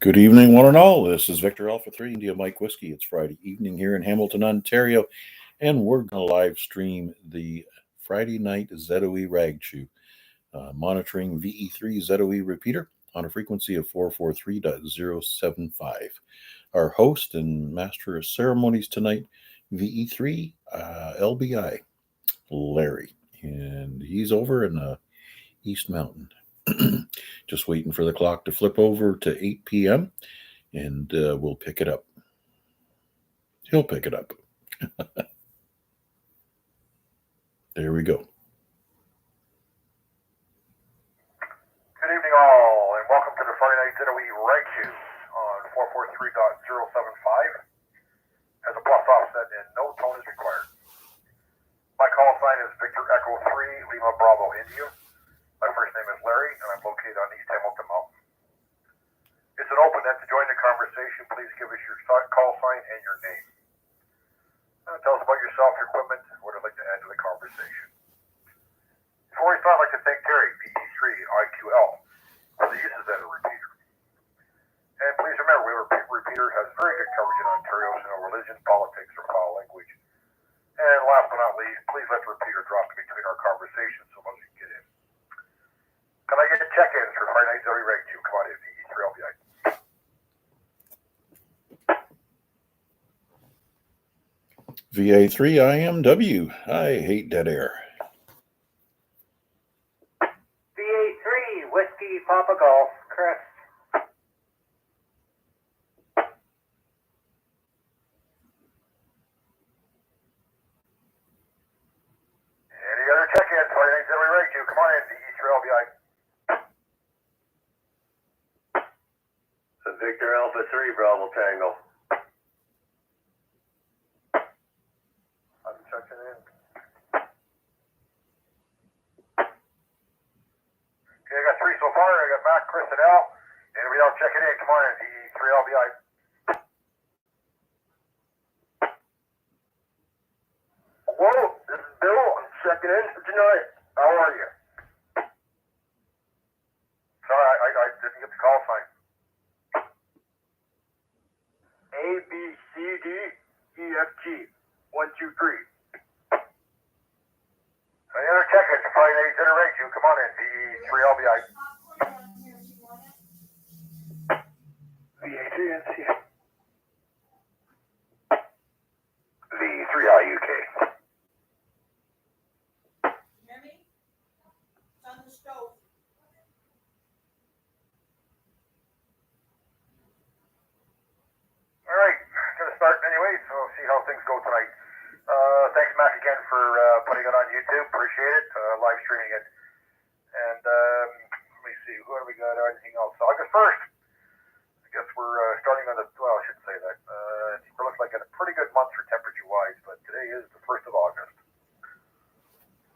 Good evening, one and all. This is Victor Alpha 3 India Mike Whiskey. It's Friday evening here in Hamilton, Ontario, and we're going to live stream the Friday night ZOE Ragchew, monitoring VE3 ZOE repeater on a frequency of 443.075. Our host and master of ceremonies tonight, VE3LBI, Larry, and he's over in East Mountain. Just waiting for the clock to flip over to 8 p.m. and we'll pick it up. He'll pick it up. There we go. Good evening, all, and welcome to the Friday Night ZOE Ragchew on 443.075. Has a plus offset and no tone is required. My call sign is Victor Echo 3 Lima Bravo India. My first name is Larry, and I'm located on East Hamilton Mountain. It's an open net. To join the conversation, please give us your call sign and your name. Tell us about yourself, your equipment, and what you'd like to add to the conversation. Before we start, I'd like to thank Terry, VE3IMW, for the uses of the repeater. And please remember, the repeater has very good coverage in Ontario, so no religion, politics, or foul language. And last but not least, please let the repeater drop in between our conversations so others can get in. Can I get check-ins for Friday Night ZOE Ragchew? Come on in, VE3LBI. VA3IMW. I hate dead air. VA3 Whiskey Papa Golf, Chris. Any other check-ins? Friday Night ZOE Ragchew. Come on in, VE3LBI. Victor Alpha 3 Bravo Tango. I'm checking in. Okay, I got three so far. I got Matt, Chris, and Al. Anybody else checking in? Come on in, VE3LBI. Whoa, this is Bill. I'm checking in for tonight. How are you? Sorry, I didn't get the call sign. A, B, C, D, E, F, G. 1, 2, 3. Any other check-ins for Friday Night ZOE Ragchew? Come on in, VE3LBI. VA3NC. V3IUK. Hear me? It's on the stove. All right, gonna start anyway, so we'll see how things go tonight. Thanks, Mac, again for putting it on YouTube. Appreciate it. Live streaming it. And let me see, who have we got? Anything else? August 1st. I guess we're starting on the, well, I shouldn't say that. It looks like a pretty good month for temperature-wise, but today is the 1st of August.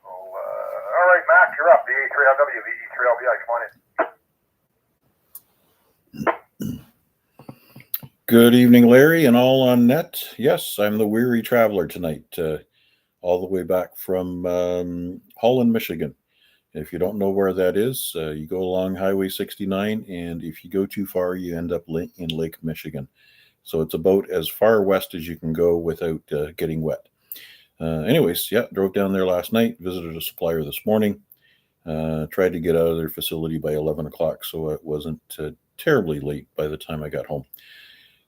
So, all right, Mac, you're up. VA3LW, VE3LBI, come on in. Good evening, Larry, and all on net. Yes, I'm the weary traveler tonight, all the way back from Holland, Michigan. If you don't know where that is, you go along Highway 69, and if you go too far, you end up in Lake Michigan. So it's about as far west as you can go without getting wet. Anyways, yeah, drove down there last night, visited a supplier this morning, tried to get out of their facility by 11 o'clock, so it wasn't terribly late by the time I got home.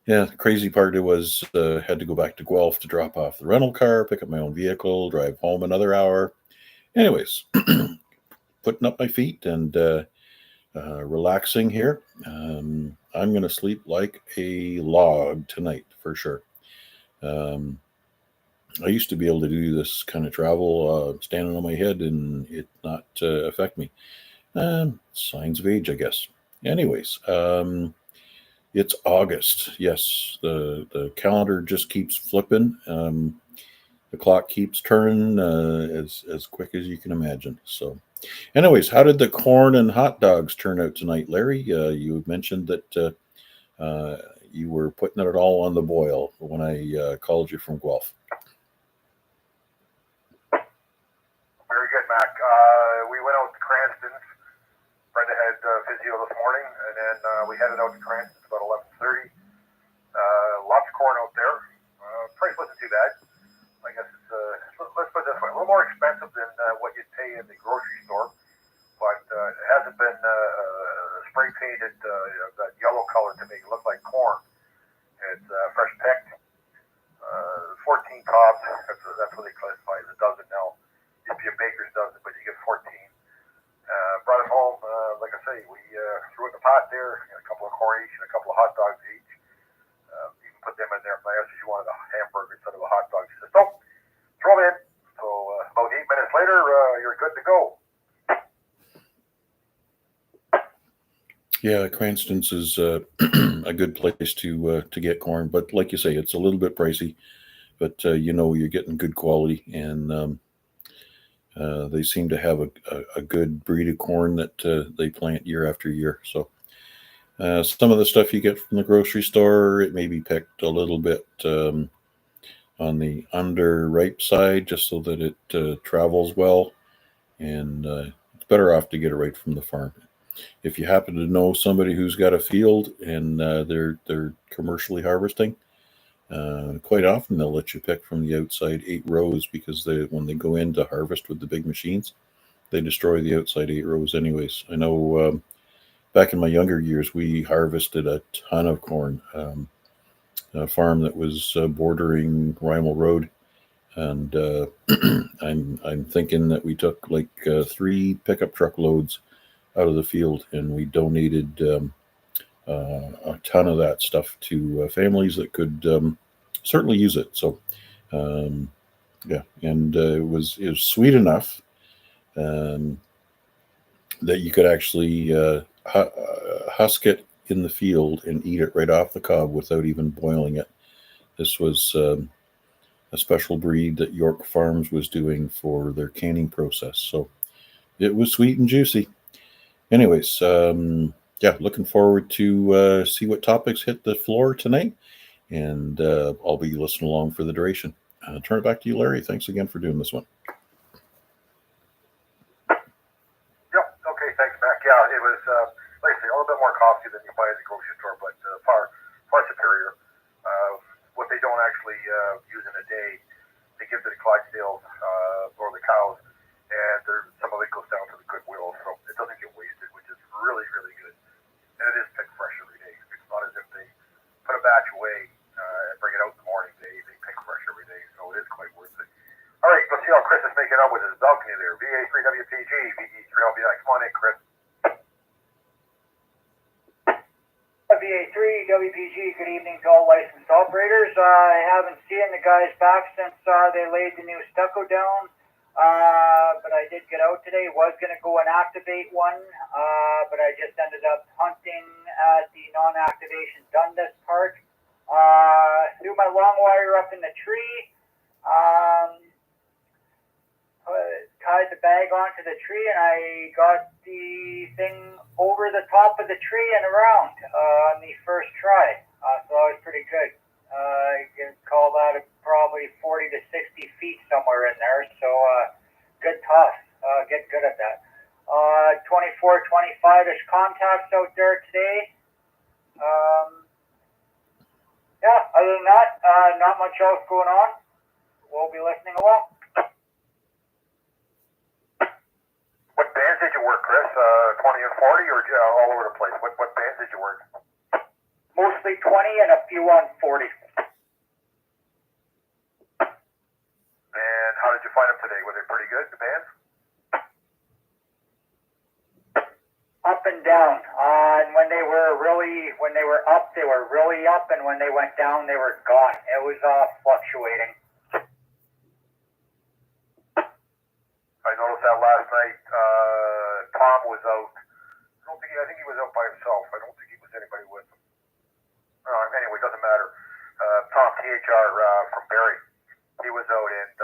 Yeah, the crazy part was had to go back to Guelph to drop off the rental car, pick up my own vehicle, drive home another hour. Anyways, putting up my feet and relaxing here. I'm going to sleep like a log tonight for sure. I used to be able to do this kind of travel standing on my head and it not affect me. Signs of age, I guess. Anyways, it's August. Yes, the calendar just keeps flipping. The clock keeps turning as quick as you can imagine. So, anyways, how did the corn and hot dogs turn out tonight, Larry? You mentioned that you were putting it all on the boil when I called you from Guelph. Very good, Mac. We went out to Cranston's. Brenda had physio this morning, and then we headed out to Cranston's about in the grocery store, but it hasn't been spray painted that yellow color to make it look like corn. It's fresh picked. 14 cobs, that's what they classify as a dozen now. Used to be a baker's dozen, but you get 14. Brought it home, like I say, we threw it in the pot there, a couple of corn each and a couple of hot dogs each. Even put them in there. I asked if she wanted a hamburger instead of a hot dog. She said, nope, throw them in. So about 8 minutes later, you're good to go. Yeah, Cranston's is a good place to get corn, but like you say, it's a little bit pricey. But you're getting good quality, and they seem to have a good breed of corn that they plant year after year. So some of the stuff you get from the grocery store, it may be picked a little bit on the underripe side, just so that it travels well, and it's better off to get it right from the farm. If you happen to know somebody who's got a field and they're commercially harvesting, quite often they'll let you pick from the outside 8 rows, because when they go in to harvest with the big machines, they destroy the outside 8 rows anyways. I know back in my younger years, we harvested a ton of corn. A farm that was bordering Rymel Road, and I'm thinking that we took like 3 pickup truck loads out of the field, and we donated a ton of that stuff to families that could certainly use it. So yeah, and it was sweet enough that you could actually husk it in the field and eat it right off the cob without even boiling it. This was a special breed that York Farms was doing for their canning process. So it was sweet and juicy. Anyways, yeah, looking forward to see what topics hit the floor tonight, and I'll be listening along for the duration. Turn it back to you, Larry. Thanks again for doing this one. Yep. Okay. Thanks, Mac. Yeah, it was like I say, a little bit more costly than you buy at the grocery store, but far superior. What they don't actually use in a day, they give to the Clydesdales or the cows, and some of it goes down to the Goodwill, so it doesn't get wasted, which is really, really good. And it is picked fresh every day. It's not as if they put a batch away and bring it out in the morning. They pick fresh every day, so it is quite worth it. All right, let's see how Chris is making out with his balcony there. VA3WPG, VE3LBI. Come on in, Chris. VA3WPG, good evening to all licensed operators. I haven't seen the guys back since they laid the new stucco down, but I did get out today. Was going to go and activate one, but I just ended up hunting at the non-activation Dundas part. Threw my long wire up in the tree, tied the bag onto the tree, and I got the thing over the top of the tree and around on the first try. So that was pretty good. You can call that probably 40 to 60 feet somewhere in there. So good toss. Get good at that. 24, 25-ish contacts out there today. Yeah, other than that, not much else going on. We'll be listening along. What bands did you work, Chris? 20 and 40 or all over the place? What bands did you work? Mostly 20 and a few on 40. And how did you find them today? Were they pretty good, the bands? Up and down. And when they were up, they were really up, and when they went down, they were gone. It was fluctuating. I noticed that last night. Tom was out. I think he was out by himself. I don't think he was anybody with him. Anyway, it doesn't matter. Tom THR from Barrie, he was out, and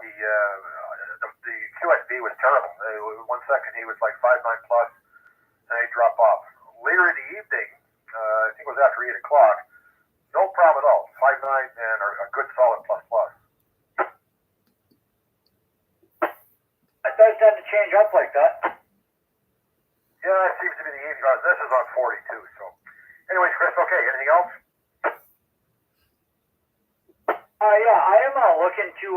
the QSB was terrible. 1 second he was like 5.9 plus, and he dropped off. Later in the evening, I think it was after 8 o'clock. No problem at all. 5.9 and a good solid plus plus. It does tend to change up like that. Yeah, it seems to be the evening. This is on 42. So, anyways, Chris. Okay. Anything else? Yeah, I am looking to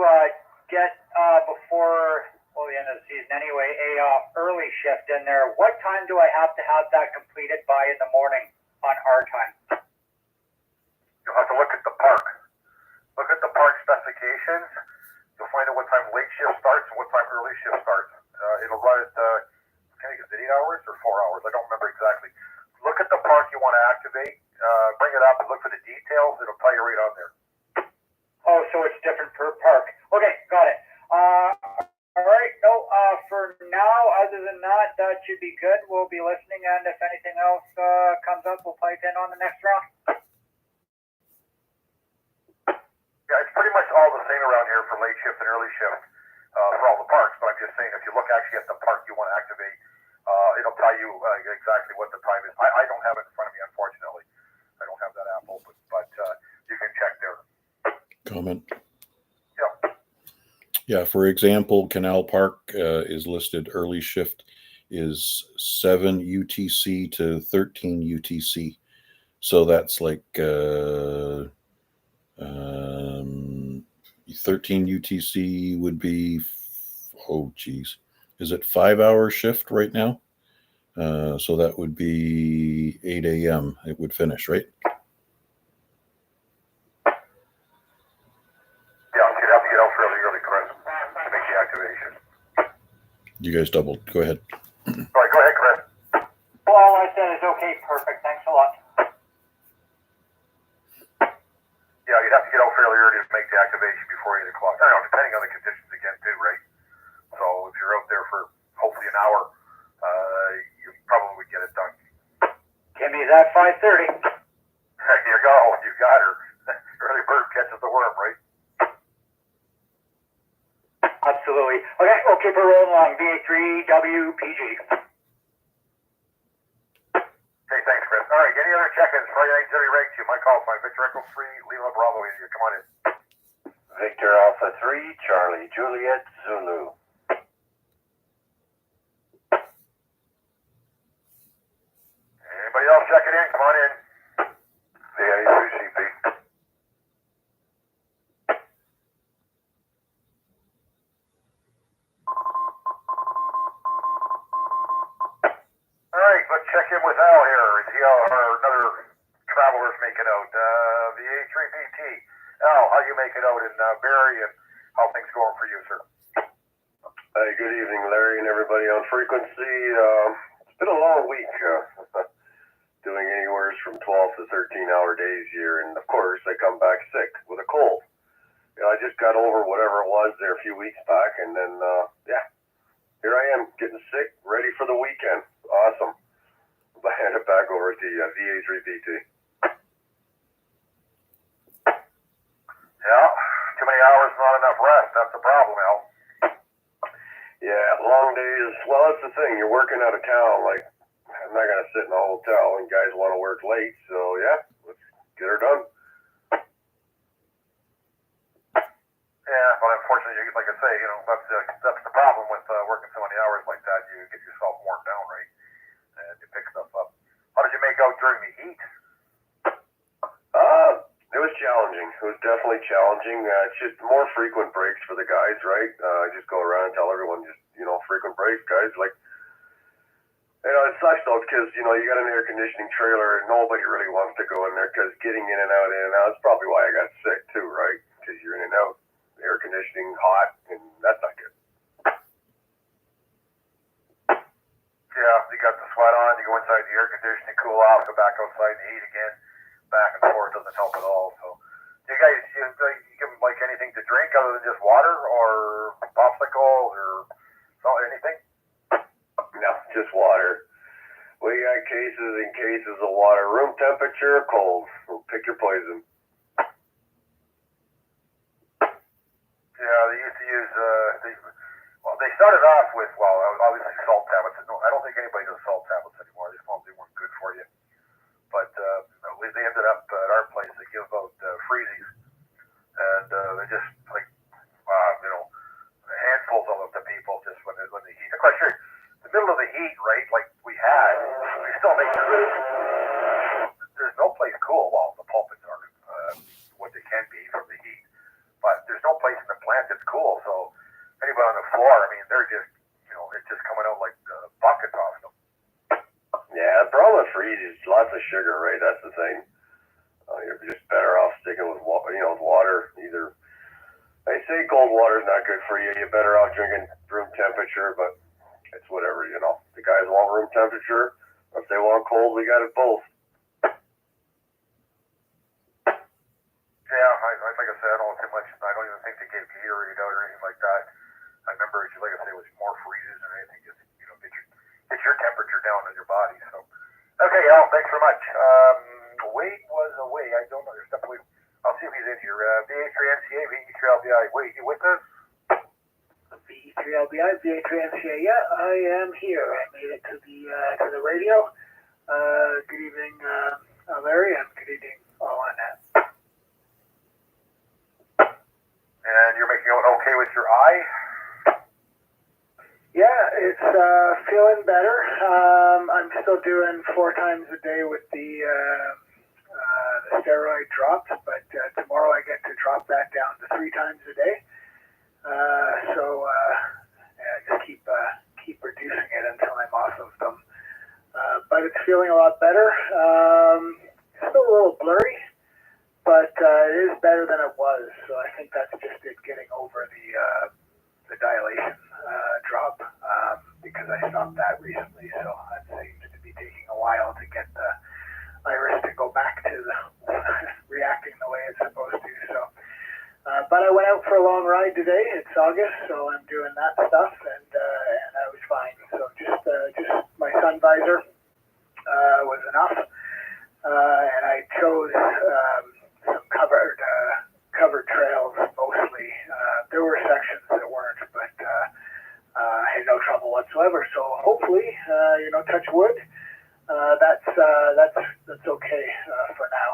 get before. Well, the end of the season anyway, a early shift in there. What time do I have to have that completed by in the morning on our time? You'll have to look at the park. Look at the park specifications. You'll find out what time late shift starts and what time early shift starts. It'll run at, I think it's 8 hours or 4 hours. I don't remember exactly. Look at the park you want to activate. Bring it up and look for the details. It'll tell you right on there. Oh, so it's different per park. Okay, got it. All right, no, for now, other than that, that should be good. We'll be listening, and if anything else comes up, we'll pipe in on the next round. Yeah, it's pretty much all the same around here for late shift and early shift for all the parks. But I'm just saying, if you look actually at the park you want to activate, it'll tell you exactly what the time is. I don't have it in front of me, unfortunately. I don't have that app open, but you can check there. Comment. Yep. Yeah, for example, Canal Park is listed early shift is 7 UTC to 13 UTC. So that's like 13 UTC would be, oh geez, is it 5-hour shift right now? So that would be 8 a.m. it would finish, right? You guys doubled. Go ahead. All right, go ahead, Chris. Well, all I said is okay, perfect. Thanks a lot. Yeah, you'd have to get out fairly early to make the activation before 8 o'clock. I don't know, depending on the conditions again, too, right? So if you're out there for hopefully an hour, you probably would get it done. Kimmy's at 5:30. There you go. You got her. Early bird catches the worm, right? Absolutely. Okay, we'll keep it rolling along. VA3WPG. Okay, thanks, Chris. All right, any other check-ins? Friday night, ZOE Ragchew. My call sign, Victor Echo 3, Lima Bravo here. Come on in. Victor Alpha 3, Charlie Juliet Zulu. Anybody else checking in? Come on in. VA3CP. All right, let's check in with Al here. See how our another traveler's making out. VA3PT. Al, how you making out in Barrie, and how things going for you, sir? Hey, good evening, Larry, and everybody on frequency. It's been a long week, doing anywhere from 12 to 13-hour days here, and of course, I come back sick with a cold. You know, I just got over whatever it was there a few weeks back, and then, here I am, getting sick, ready for the weekend. Awesome. I'll hand it back over to you, VA3PT. Yeah, too many hours, not enough rest. That's the problem, Al. Yeah, long days. Well, that's the thing. You're working out of town. Like, I'm not going to sit in a hotel and guys want to work late. So, yeah, let's get her done. Yeah, but unfortunately, like I say, that's the problem with working so many hours like that. You get yourself worn down, right? And you pick stuff up. How did you make out during the heat? It was challenging. It was definitely challenging. It's just more frequent breaks for the guys, right? I just go around and tell everyone just, frequent breaks, guys. Like, it sucks though because, you got an air conditioning trailer and nobody really wants to go in there because getting in and out, it's probably why I got sick too, right? Because you're in and out, air conditioning, hot, and that's not good. Yeah, you got the sweat on, you go inside the air conditioning, cool off, go back outside in the heat again. Back and forth doesn't help at all. So, do you guys, you give them like anything to drink other than just water or popsicles or anything? No, just water. We got cases and cases of water, room temperature or cold. We'll pick your poison. Yeah, they used to use, they started off with, obviously salt tablets. I don't think anybody does salt tablets anymore. They probably weren't good for you. But they ended up at our place, they give out freezies. And they're just like, handfuls of them to people just when the heat. Of course, you're in the middle of the heat, right? Like we still make there's no place cool. Well, the pulpits are what they can be from the heat. But there's no place in the plant that's cool. So anybody on the floor, I mean, they're just, it's just coming out like buckets off them. Yeah, the problem with freeze is lots of sugar, right? That's the thing. You're just better off sticking with water. Either they say cold water is not good for you. You're better off drinking room temperature, but it's whatever, The guys want room temperature. If they want cold, we got it both. Yeah, like I said, I don't know too much. I don't even think they gave Gatorade out or anything like that. I remember, like I say, it was more freezes and anything. Just get your temperature down in your body. So, okay, Al, thanks very much. Wade was away. I don't know. There's definitely. I'll see if he's in here. VA3MCA, VE3LBI. Wade, you with us? VE3LBI, VA3MCA. Yeah, I am here. I made it to the radio. Good evening, Larry, and good evening, all on that. And you're making out okay with your eye? Yeah, it's feeling better. I'm still doing 4 times a day with the steroid drops, but tomorrow I get to drop that down to 3 times a day. Just keep reducing it until I'm off of them. But it's feeling a lot better. Still a little blurry, but it is better than it was. So I think that's just it getting over the dilation drop because I stopped that recently. So that seems to be taking a while to get the iris to go back to reacting the way it's supposed to. So, but I went out for a long ride today. It's August, so I'm doing that stuff, and I was fine. So just my sun visor was enough, and I chose some covered trails mostly. There were sections that weren't, but I had no trouble whatsoever. So hopefully, touch wood. That's okay for now.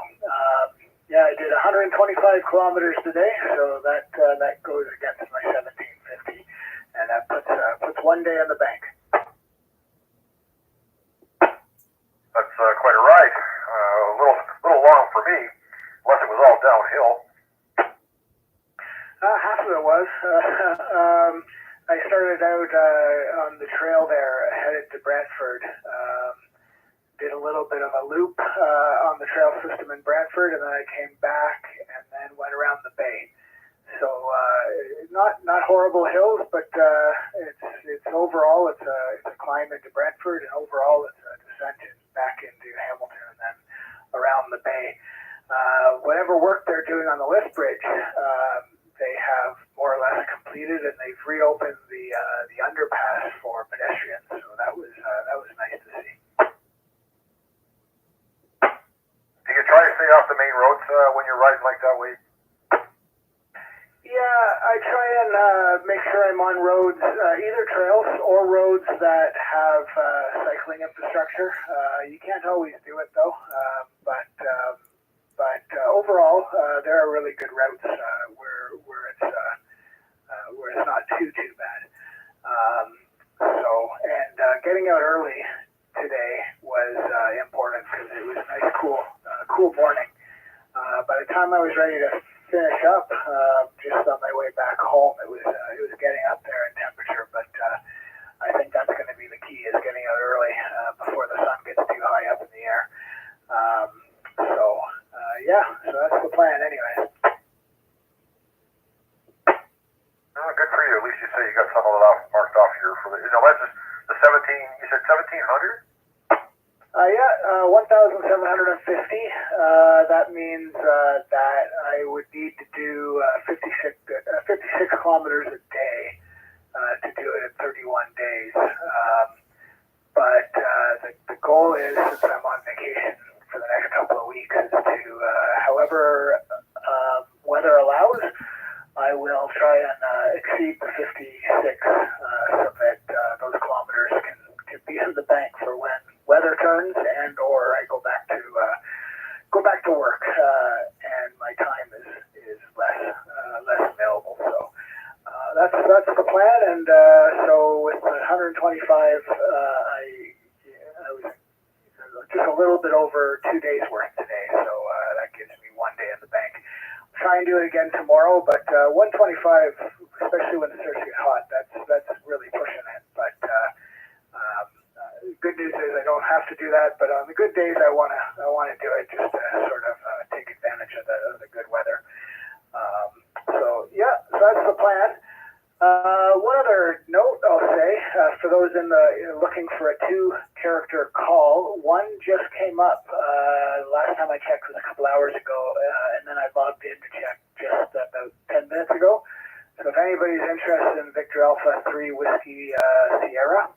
Yeah, I did 125 kilometers today, so that goes against my 1750, and that puts 1 day in the bank. That's quite a ride. A little long for me, unless it was all downhill. Half of it was. I started out on the trail there, headed to Brantford. Did a little bit of a loop on the trail system in Brantford, and then I came back and then went around the bay. So not horrible hills, but it's overall it's a climb into Brantford, and overall it's a descent back into Hamilton and then around the bay. Whatever work they're doing on the lift bridge, they have more or less completed, and they've reopened the underpass for pedestrians. So that was nice to see. Do you try to stay off the main roads when you're riding like that way? Yeah, I try and make sure I'm on roads, either trails or roads that have cycling infrastructure. You can't always do it though, but overall, there are really good routes where it's not too bad. Getting out early today was important because it was a nice, cool morning. By the time I was ready to finish up, just on my way back home, it was getting up there in temperature. But I think that's going to be the key: is getting out early before the sun gets too high up in the air. So that's the plan, anyway. Oh, good for you. At least you say you got some of it marked off here for that's just the 17. You said 1,700. 1,750. That means that I would need to do 56 kilometers a day to do it in 31 days. But the goal is, since I'm on vacation for the next couple of weeks, is to, however weather allows, I will try and exceed the 56 so that those kilometers can be in the bank for when weather turns and or I go back to work and my time is less available. So that's the plan. And so with the 125, I was just a little bit over 2 days worth today. So that gives me 1 day in the bank. Try and do it again tomorrow, but 125, especially when it starts to get hot. That's really pushing it. But good news is I don't have to do that. But on the good days, I wanna do it just to sort of take advantage of the good weather. So that's the plan. One other note I'll say for those looking for a 2-character call, one just came up. Last time I checked was a couple hours ago, and then I logged in to check just about 10 minutes ago. So if anybody's interested in Victor Alpha 3 Whiskey Sierra,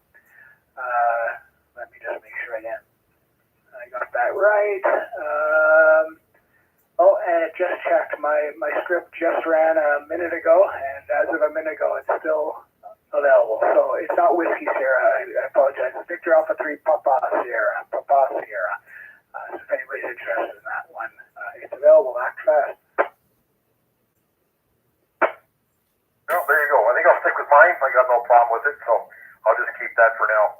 let me just make sure I got that right. And it just checked. My script just ran a minute ago, and as of a minute ago, it's still available. So it's not Whiskey Sierra. I apologize. It's Victor Alpha 3 Papa Sierra. So if anybody's interested in that one, it's available. Act fast. Well, there you go. I think I'll stick with mine. I got no problem with it, so I'll just keep that for now.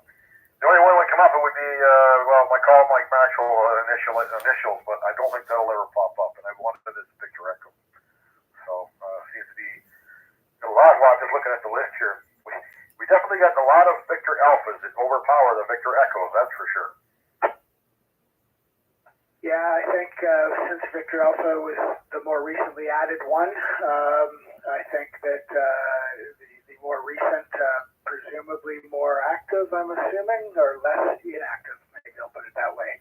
The only one that would come up, it would be, my actual initials, but I don't think that'll ever pop up, and I wanted this Victor Echo. So, seems to be a lot, just looking at the list here. We definitely got a lot of Victor Alphas that overpower the Victor Echoes, that's for sure. Yeah, I think since Victor Alpha was the more recently added one, I think that the more recent, presumably more active, I'm assuming, or less inactive, maybe I'll put it that way.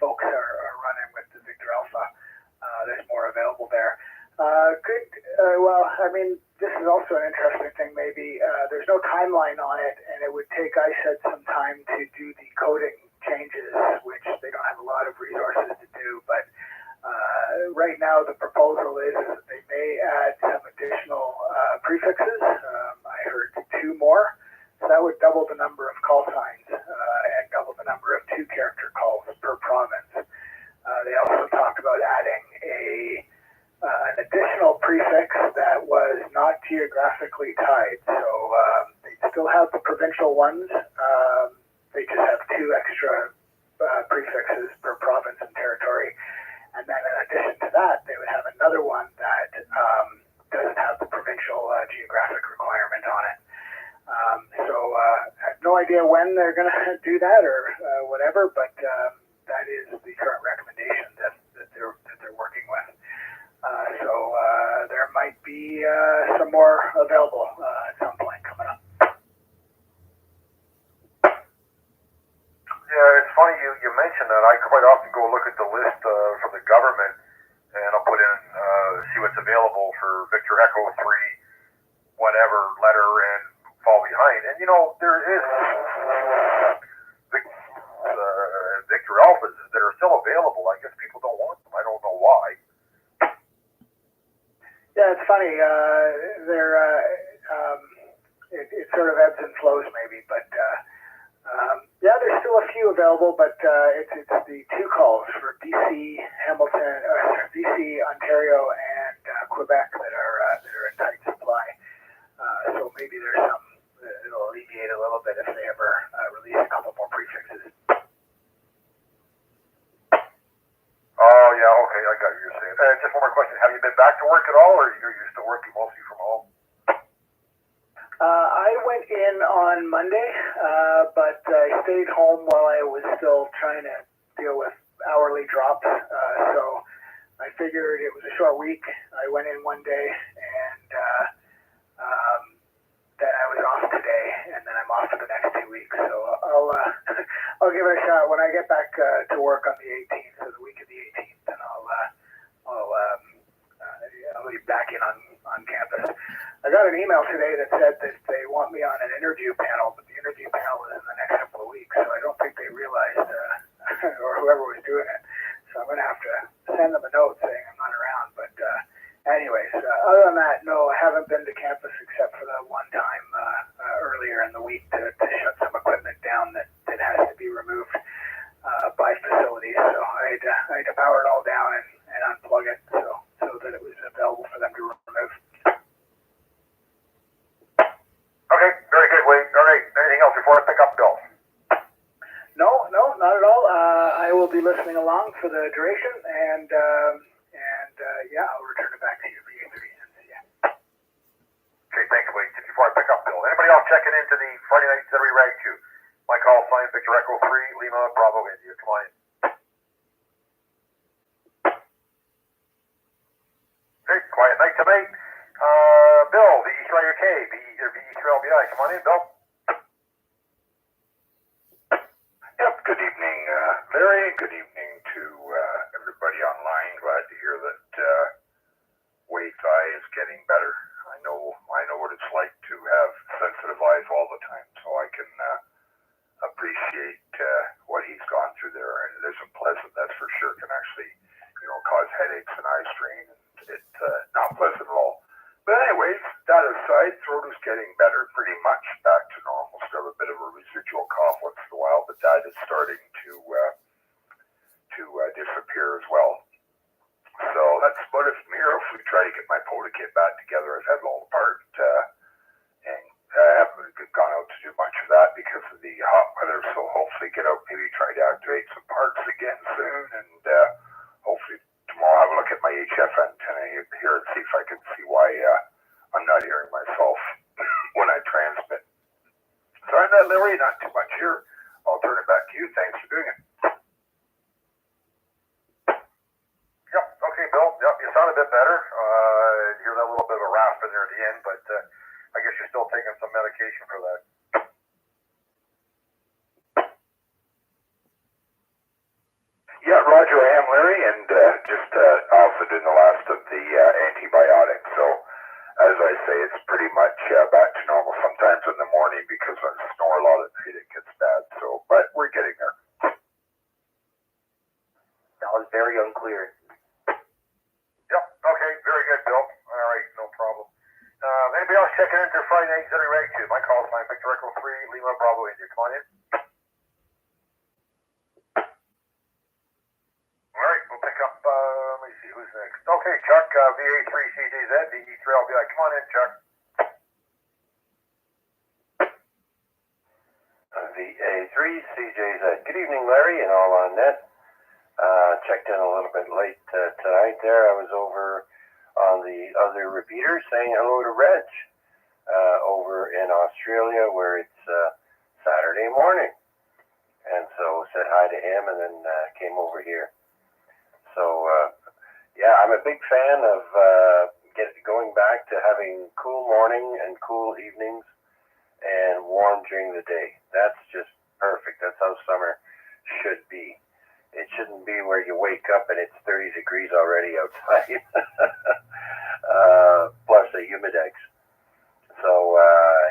Folks are running with the Victor Alpha. There's more available there. This is also an interesting thing, maybe. There's no timeline on it, and it would take ISED some time to do the coding changes, which they don't have a lot of resources to do, but right now the proposal is that they may add some additional prefixes. I heard 2 more, so that would double the number of call signs and double the number of 2-character calls per province. They also talked about adding an additional prefix that was not geographically tied. So they still have the provincial ones. They just have 2 extra prefixes per province and territory. And then in addition to that, they would have another one that doesn't have the provincial geographic requirement on it. So I have no idea when they're going to do that or whatever, but that is the current recommendation that they're working with. So there might be some more available at some point coming up. Yeah, it's funny you mentioned that. I quite often go look at the list from the government, and I'll put in, see what's available for Victor Echo 3, whatever, letter, and fall behind. And, there is Victor Alphas that are still available. I guess people don't want them. I don't know why. Yeah, it's funny. It sort of ebbs and flows maybe, but there's still a few available, but it's the 2 calls for BC, Ontario, and Quebec that are in tight supply. So maybe there's some it'll alleviate a little bit if they ever release a couple more prefixes. Oh, yeah, okay, I got what you're saying. Just one more question. Have you been back to work at all, or are you still working mostly from home? I went in on Monday, but I stayed home while I was still trying to deal with hourly drops. So I figured it was a short week. I went in one day, and then I was off today, and then I'm off for the next 2 weeks. So I'll give it a shot when I get back to work on the 18th, so the week of the 18th, and I'll be back in on campus. I got an email today that said that they want me on an interview panel, but the interview panel is in the next couple of weeks, so I don't think they realized, or whoever was doing it. So I'm going to have to send them a note saying I'm not around. But anyways, other than that, no, I haven't been to campus except for the one time earlier in the week to shut some equipment down that has to be removed by facilities. So I had to power it all down and unplug it so that it was available for them to remove. Okay, very good, Wade. All right, anything else before I pick up Bill? No, not at all. I will be listening along for the duration, and I'll return it back to you. VA3 and yeah. Okay, checking into the Friday night ZOE Ragchew. My call sign, Victor Echo 3, Lima, Bravo, India. Come on in. Okay, quiet night tonight. Bill, VE3LBI, VE3LBI. Come on in, Bill. Yep, good evening, Larry. Good evening to everybody online. Glad to hear that VA3 is getting better. I know what it's like to have sensitive eyes all the time, so I can appreciate what he's gone through there. And it isn't pleasant, that's for sure. It can actually, cause headaches and eye strain, and it's not pleasant at all. But anyways, that aside, throat is getting better, pretty much back to normal. Still a bit of a residual cough once in a while, but that is starting to disappear as well. So that's about it from here. Hopefully try to get my Poda kit back together. I've had it all apart, and I haven't gone out to do much of that because of the hot weather. So hopefully get out, maybe try to activate some parts again soon, and hopefully tomorrow have a look at my HF antenna here and see if I can see why I'm not hearing myself when I transmit. So I'm not Larry, not too much here. I'll turn it back to you. Thanks for doing it. Yep, okay, Bill. Yep, you sound a bit better. Hear that little bit of a rasp in there at the end, but I guess you're still taking some medication for that. Yeah, Roger, I am Larry, and just also doing the last of the antibiotics. So, as I say, it's pretty much back to normal. Sometimes in the morning because I snore a lot at night, it gets bad. So, but we're getting there. That was very unclear. Yep, okay, very good, Bill. All right, no problem. Anybody else checking into Friday night ZOE Ragchew? My call sign, Victor Echo 3, Lima, Bravo, India. Come on in. All right, we'll pick up, let me see, who's next? Okay, Chuck, VA3CJZ, VE3LBI. Come on in, Chuck. VA3CJZ. Good evening, Larry, and all on net. Checked in a little bit late tonight there. I was over on the other repeater saying hello to Reg over in Australia where it's Saturday morning. And so said hi to him and then came over here. So, yeah, I'm a big fan of going back to having cool morning and cool evenings and warm during the day. That's just perfect. That's how summer should be. It shouldn't be where you wake up and it's 30 degrees already outside, plus the humidex. So,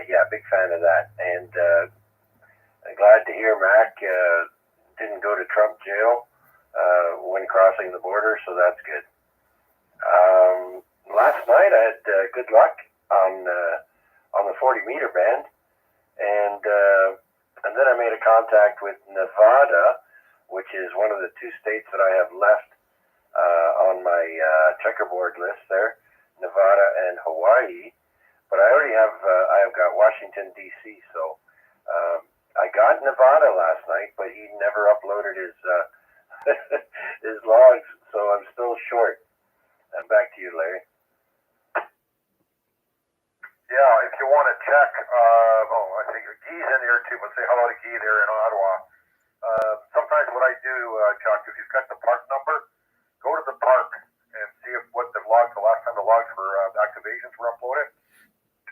yeah, big fan of that. And I'm glad to hear Mac didn't go to Trump jail when crossing the border, so that's good. Last night I had good luck on the 40-meter band, and then I made a contact with Nevada, which is one of the two states that I have left on my checkerboard list there, Nevada and Hawaii. But I already have I have got Washington D.C. So I got Nevada last night, but he never uploaded his his logs, so I'm still short. And back to you, Larry. Yeah, if you want to check, I think Guy's in here too, but say hello to Guy there in Ottawa. Sometimes what I do, Chuck, if you've got the park number, go to the park and see if what the last time the logs for activations were uploaded,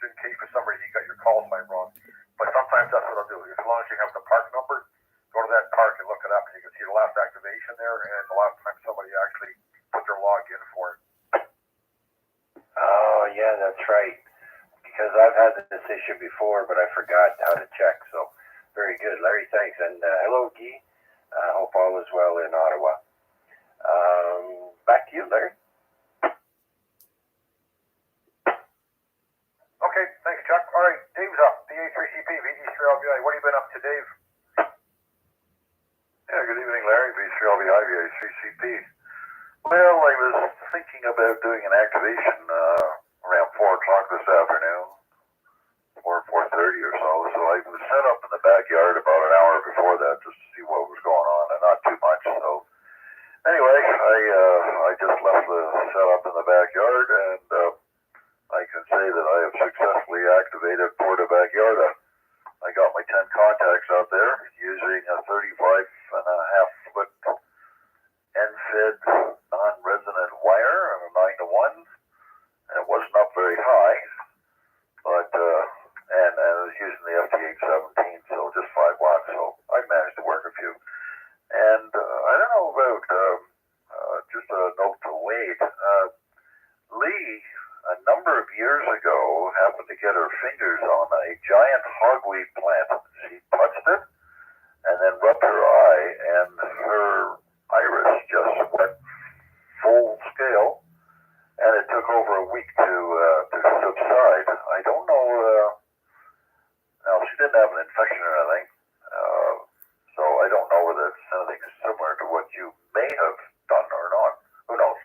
in case for some reason you got your call sign wrong. But sometimes that's what I'll do. As long as you have the park number, go to that park and look it up, and you can see the last activation there and the last time somebody actually put their log in for it. Oh, yeah, that's right. Because I've had this issue before, but I forgot how to check. So, very good, Larry. Thanks. And hello, Guy. Hope all is well in Ottawa. Back to you, Larry. Okay, thanks, Chuck. All right, Dave's up. VA3CP, VE3LBI. What have you been up to, Dave? Yeah, good evening, Larry. VA3LBI, VA3CP. Well, I was thinking about doing an activation around 4 o'clock this afternoon, or 4:30 or so. So I was set up in the backyard about an hour before that just to see what was going on, and not too much. So anyway, I just left the setup in the backyard, and I can say say that I have successfully activated Porta Backyarda. I got my 10 contacts out there using a 35.5 foot end-fed non-resonant wire and a 9-to-1. And it wasn't up very high, but and I was using the FT817, so just 5 watts. So I managed to work a few. And I don't know about just a note to Wade. Lee, a number of years ago, happened to get her fingers on a giant hogweed plant. She touched it and then rubbed her eye, and her iris just went full scale, and it took over a week to subside. I don't know. Now, she didn't have an infection or anything, so I don't know whether it's anything similar to what you may have done or not. Who knows?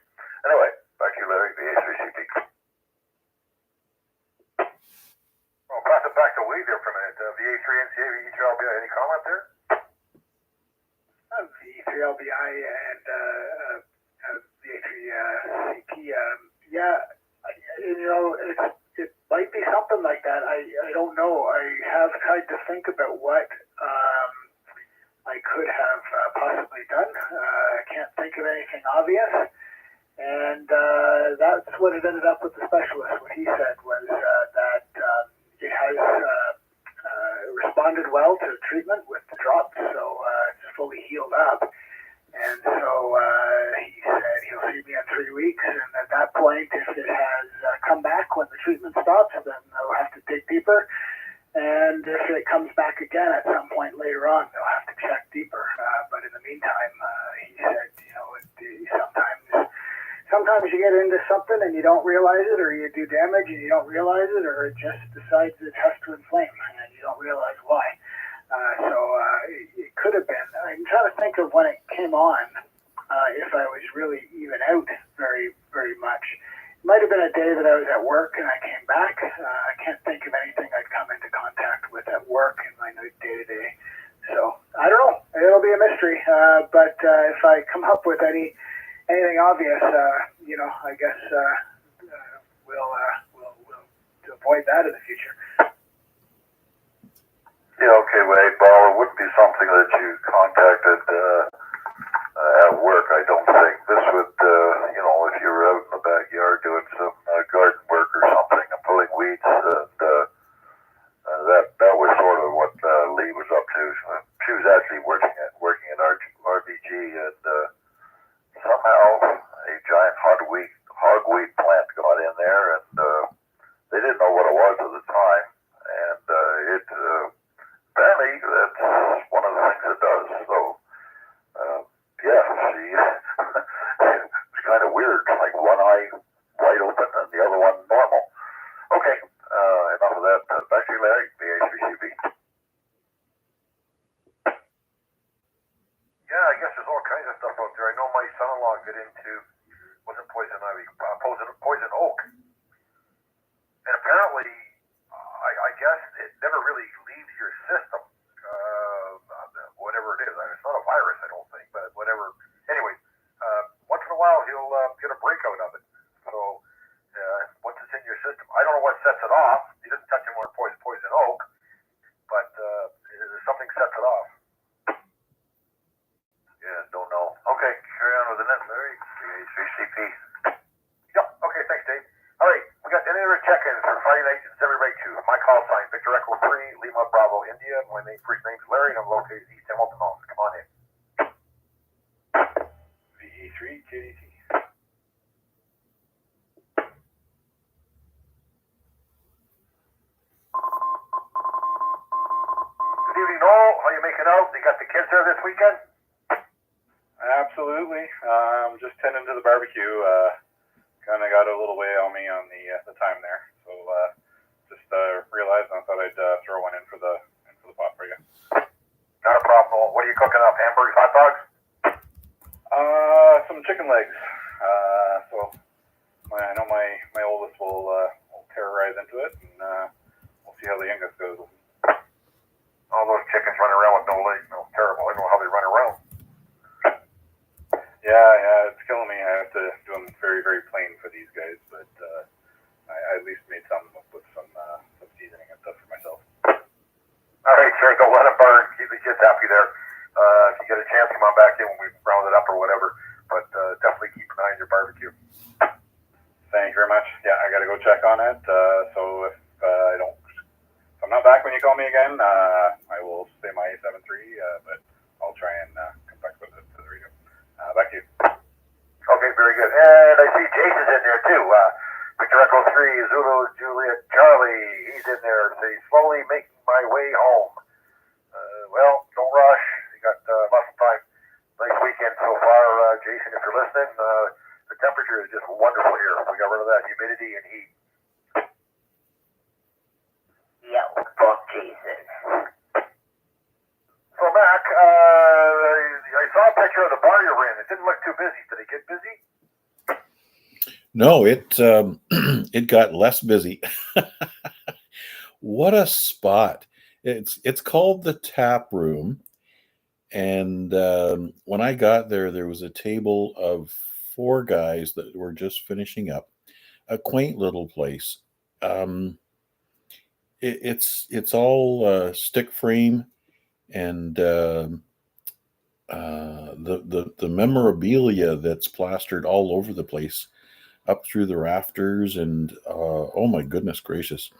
Anyway, back to you, Larry, VA3CP. I'll pass it back to Wade there for a minute. VA3NCA, VE3LBI, any comment there? VE3LBI and VA3CP, yeah, it might be something like that. I don't know. I have tried to think about what I could have possibly done. I can't think of anything obvious. And that's what it ended up with the specialist. What he said was that it has responded well to treatment with the drops, so it's fully healed up. And so he said he'll see me in 3 weeks, and at that point, if it has come back when the treatment stops, then they'll have to dig deeper. And if it comes back again at some point later on, they'll have to check deeper. But in the meantime, he said, sometimes you get into something and you don't realize it, or you do damage and you don't realize it, or it just decides it has to inflame and you don't realize why. It could have been. I'm trying to think of when it came on, if I was really even out very, very much. It might have been a day that I was at work and I came back. I can't think of anything I'd come into contact with at work in my day-to-day. So, I don't know. It'll be a mystery. But if I come up with anything obvious, I guess we'll avoid that in the future. Yeah, okay, Wade. Well, it wouldn't be something that you contacted at work, I don't think. This would, if you were out in the backyard doing some garden work or something and pulling weeds, and that was sort of what Lee was up to. She was actually working at RBG, and somehow a giant hogweed plant got in there, and they didn't know what it was at the time, and it apparently that's one of the things it does. So yeah, it's kind of weird, like one eye wide open and the other one normal. Okay, enough of that. Back to you, Larry, VA3CP. Yeah, I guess there's all kinds of stuff out there. I know my son-in-law got into, wasn't poison ivy, poison oak. And apparently, I guess it never really leaves your system, whatever it is. It's not a virus, I don't think, but whatever. Anyway, once in a while, he'll get a breakout of it. So once it's in your system, I don't know what sets it off. He doesn't touch anyone with poison oak, but something sets it off. Yeah, don't know. Okay, carry on with the net, Larry. VA3CP. Yep, okay, thanks, Dave. All right, we got any other check-ins for Friday night in ZOE Ragchew. My call sign, Victor Echo 3, Lima Bravo, India. My first name's Larry, and I'm located East Hamilton Homes. Come on in. VA3 KDT. Good evening, Noel. How you making out? You got the kids there this weekend? Absolutely. Just tending to the barbecue. Kind of got a little way on me on the time there, so just realized and I thought I'd throw one in for the pot for you. Not a problem, Noel. What are you cooking up? Hamburgers, hot dogs? Some chicken legs. So I know my oldest will terrorize into it, and we'll see how the youngest goes. All those chickens running around with no legs. No, terrible. I don't know how they run around. Yeah, it's killing me. I have to do them very, very plain for these guys, but I at least made some sure, don't let them burn. Keep the kids happy there. If you get a chance, come on back in when we round it up or whatever. But definitely keep an eye on your barbecue. Thank you very much. Yeah, I got to go check on it. So if if I'm not back when you call me again, I will say my 7.3, but I'll try and come back with it to the radio. Back to you. Okay, very good. And I see Jason's in there too. Victor Echo 3, Zulu Juliet Charlie. He's in there. Say, slowly making my way home. Well, don't rush. You got lots of time. Nice weekend so far, Jason, if you're listening. The temperature is just wonderful here. We got rid of that humidity and heat. Yo, fuck Jason. So, Mac, I saw a picture of the bar you're in. It didn't look too busy. Did it get busy? No, it got less busy. What a spot! It's called the Tap Room, and when I got there, there was a table of 4 guys that were just finishing up. A quaint little place. It's all stick frame, and the memorabilia that's plastered all over the place, up through the rafters, and oh my goodness gracious,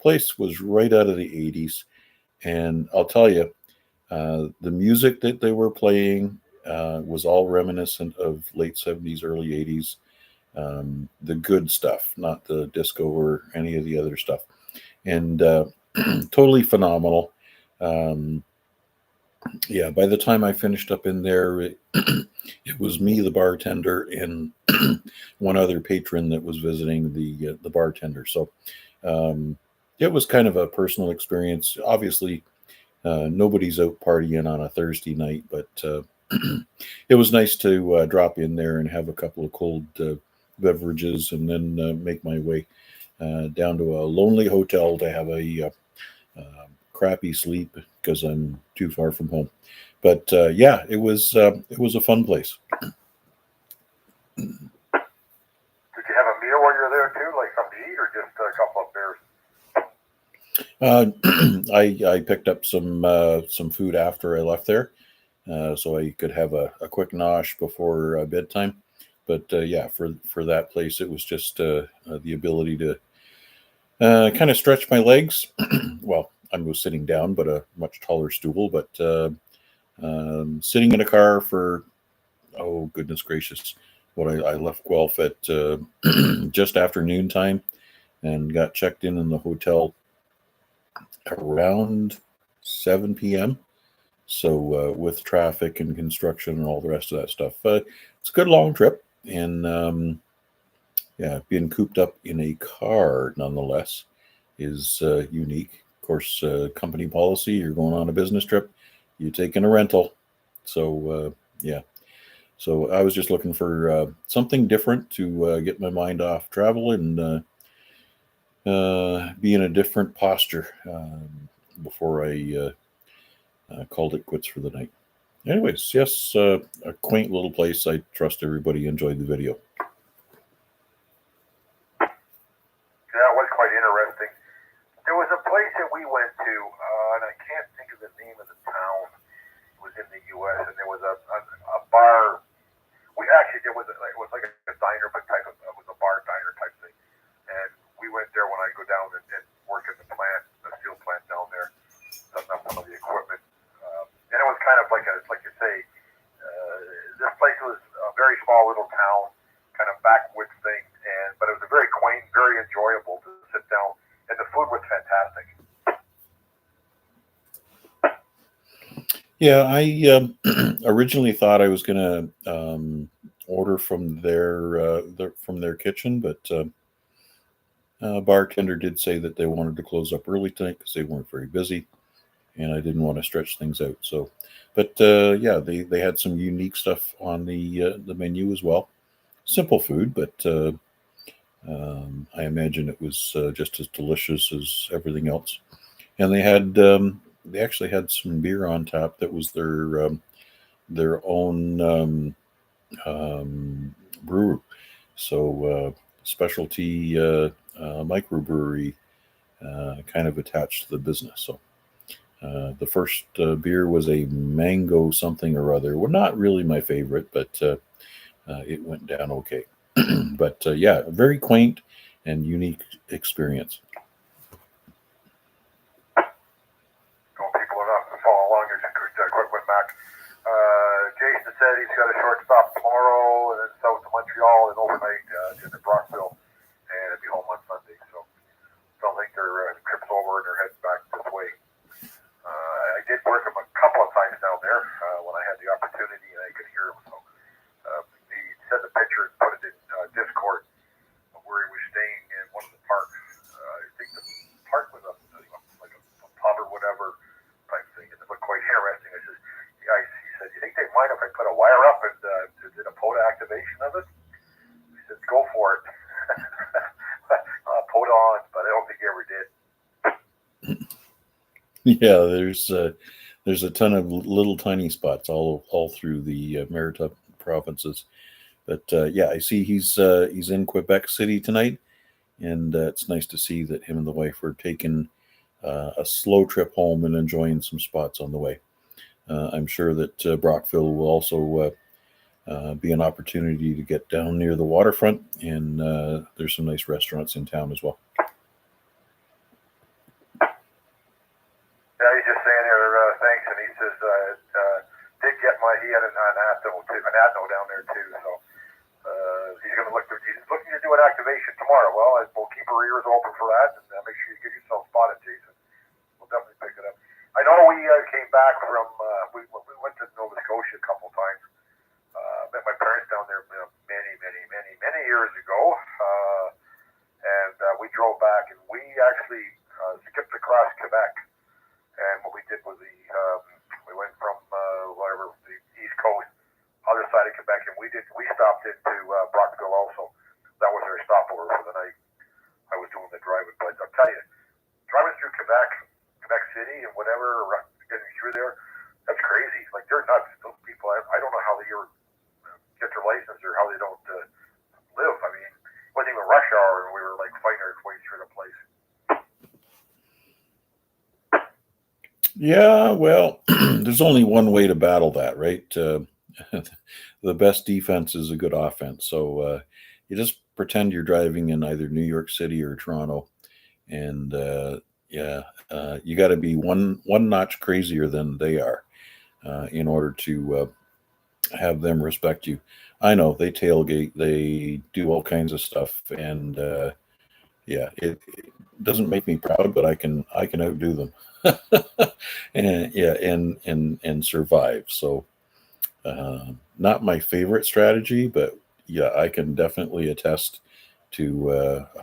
place was right out of the 80s. And I'll tell you, the music that they were playing was all reminiscent of late 70s, early 80s. The good stuff, not the disco or any of the other stuff. And totally phenomenal. Yeah, by the time I finished up in there, it was me, the bartender, and one other patron that was visiting the bartender. So it was kind of a personal experience. Obviously, nobody's out partying on a Thursday night, but it was nice to drop in there and have a couple of cold beverages, and then make my way down to a lonely hotel to have a crappy sleep because I'm too far from home. But yeah, it was a fun place. Did you have a meal while you were there too, like something to eat, or just a couple of beers? I picked up some food after I left there, so I could have a quick nosh before bedtime. But yeah, for that place, it was just the ability to kind of stretch my legs. Well, I was sitting down, but a much taller stool. But sitting in a car for, oh goodness gracious, I left Guelph at just after noontime, and got checked in the hotel around 7 p.m. So with traffic and construction and all the rest of that stuff, it's a good long trip. And yeah, being cooped up in a car nonetheless is unique. Of course, company policy, you're going on a business trip, you're taking a rental. So yeah, so I was just looking for something different to get my mind off travel and be in a different posture before I called it quits for the night. Anyways, yes, a quaint little place. I trust everybody enjoyed the video. Yeah, it was quite interesting. There was a place that we went to, and I can't think of the name of the town. It was in the U.S., and there was a bar. There was it was like a diner, but it was a bar diner type thing. And we went there when I go down and work at the plant, the steel plant down there, setting up some of the equipment. And it was kind of like you say, this place was a very small little town, kind of backwoods thing, but it was a very quaint, very enjoyable to sit down, and the food was fantastic. Yeah, I originally thought I was going to order from their kitchen, but bartender did say that they wanted to close up early tonight because they weren't very busy, and I didn't want to stretch things out. So, but yeah, they had some unique stuff on the menu as well. Simple food, but I imagine it was just as delicious as everything else. And they actually had some beer on tap that was their own brew. So specialty microbrewery kind of attached to the business. So The first beer was a mango something or other. Well, not really my favorite, but it went down okay. But yeah, very quaint and unique experience. People enough to follow along here. Quick went back. Jason said he's got a short stop tomorrow and then south to Montreal and overnight to Brockville, and it'll be home on Sunday. So don't think their trip's over and they're heading back this way. I did work him a couple of times down there when I had the opportunity and I could hear him. So he sent a picture and put it in Discord of where he was staying in one of the parks. I think the park was like a pub or whatever type thing, and it looked quite interesting. I said, he said, "You think they mind if I put a wire up and did a POTA activation of it?" He said, "Go for it." POTA on, but I don't think he ever did. Yeah, there's a ton of little tiny spots all through the Maritime provinces. But yeah, I see he's in Quebec City tonight, and it's nice to see that him and the wife are taking a slow trip home and enjoying some spots on the way. I'm sure that Brockville will also be an opportunity to get down near the waterfront, and there's some nice restaurants in town as well. Yeah, he's just saying here, thanks, and he says, did get he had an ATNO down there too, so he's looking to do an activation tomorrow. Well, we'll keep our ears open for that, and make sure you get yourself spotted, Jason. We'll definitely pick it up. I know we came back from, we went to Nova Scotia a couple times. Met my parents down there many years ago, and we drove back, and we actually skipped across Quebec. And what we did was we went from the East Coast, other side of Quebec, and we stopped into Brockville also. That was our stopover for the night. I was doing the driving, but I'll tell you, driving through Quebec City and whatever, getting through there, that's crazy. Like, they're nuts. Those people, I don't know how they ever get their license or how they don't live. I mean, it wasn't even rush hour, and we were like fighting our way through the place. Yeah, well, there's only one way to battle that, right? The best defense is a good offense. So you just pretend you're driving in either New York City or Toronto, and you got to be one notch crazier than they are in order to have them respect you. I know they tailgate, they do all kinds of stuff, and it doesn't make me proud, but I can outdo them. and survive. So not my favorite strategy, but yeah, I can definitely attest to